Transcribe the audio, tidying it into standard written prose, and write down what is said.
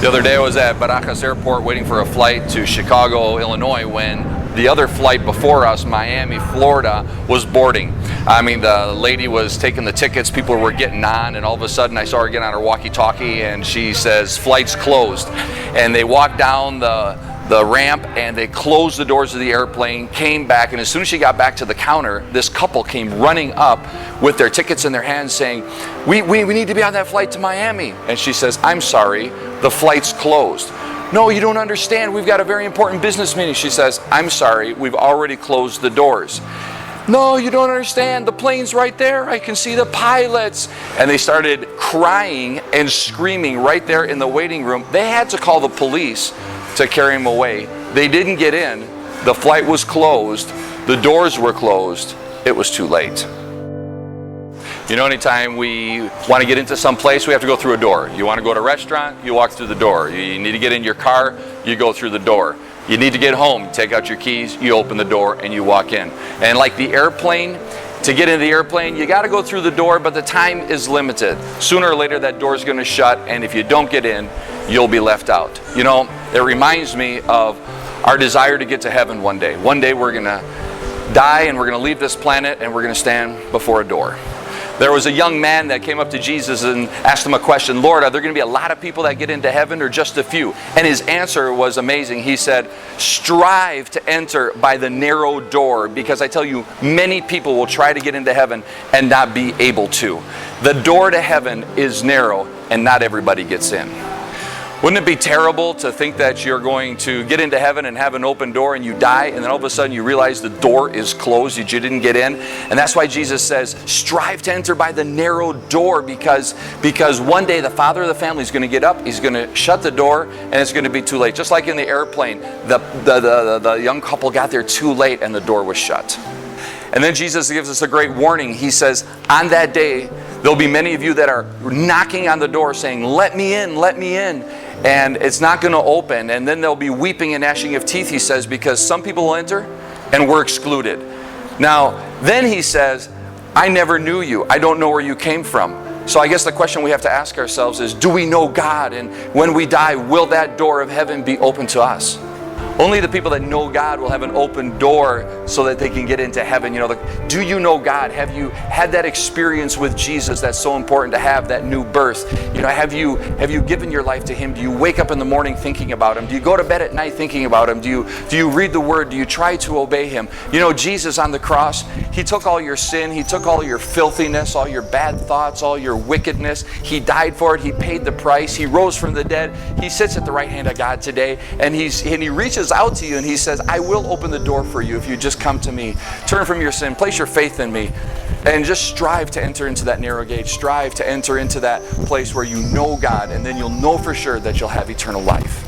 The other day I was at Barajas Airport waiting for a flight to Chicago, Illinois, when the other flight before us, Miami, Florida, was boarding. I mean, the lady was taking the tickets, people were getting on, and all of a sudden I saw her get on her walkie-talkie and she says, "Flight's closed." And they walked down the ramp and they closed the doors of the airplane, came back, and as soon as she got back to the counter, this couple came running up with their tickets in their hands saying, we need to be on that flight to Miami. And she says, "I'm sorry, the flight's closed." "No, you don't understand. We've got a very important business meeting." She says, "I'm sorry, we've already closed the doors." "No, you don't understand. The plane's right there. I can see the pilots." And they started crying and screaming right there in the waiting room. They had to call the police to carry him away. They didn't get in. The flight was closed. The doors were closed. It was too late. You know, anytime we want to get into some place, we have to go through a door. You want to go to a restaurant, you walk through the door. You need to get in your car, you go through the door. You need to get home, you take out your keys, you open the door, and you walk in. And like the airplane, to get into the airplane, you got to go through the door, but the time is limited. Sooner or later, that door is going to shut, and if you don't get in, you'll be left out. You know, it reminds me of our desire to get to heaven one day. One day we're going to die, and we're going to leave this planet, and we're going to stand before a door. There was a young man that came up to Jesus and asked him a question, "Lord, are there going to be a lot of people that get into heaven or just a few?" And his answer was amazing. He said, "Strive to enter by the narrow door, because I tell you, many people will try to get into heaven and not be able to." The door to heaven is narrow and not everybody gets in. Wouldn't it be terrible to think that you're going to get into heaven and have an open door and you die, and then all of a sudden you realize the door is closed, that you didn't get in? And that's why Jesus says, strive to enter by the narrow door, because one day the father of the family is going to get up, he's going to shut the door, and it's going to be too late. Just like in the airplane, the young couple got there too late and the door was shut. And then Jesus gives us a great warning. He says, on that day, there'll be many of you that are knocking on the door saying, "Let me in, let me in." And it's not going to open. And then there'll be weeping and gnashing of teeth, he says, because some people will enter and we're excluded. Now, then he says, "I never knew you. I don't know where you came from." So I guess the question we have to ask ourselves is, do we know God? And when we die, will that door of heaven be open to us? Only the people that know God will have an open door so that they can get into heaven. You know, do you know God? Have you had that experience with Jesus that's so important to have, that new birth? You know, have you given your life to Him? Do you wake up in the morning thinking about Him? Do you go to bed at night thinking about Him? Do you read the Word? Do you try to obey Him? You know, Jesus on the cross, He took all your sin, He took all your filthiness, all your bad thoughts, all your wickedness. He died for it. He paid the price. He rose from the dead. He sits at the right hand of God today, and He reaches out to you and He says, "I will open the door for you if you just come to me. Turn from your sin, place your faith in me, and just strive to enter into that narrow gate. Strive to enter into that place where you know God, and then you'll know for sure that you'll have eternal life."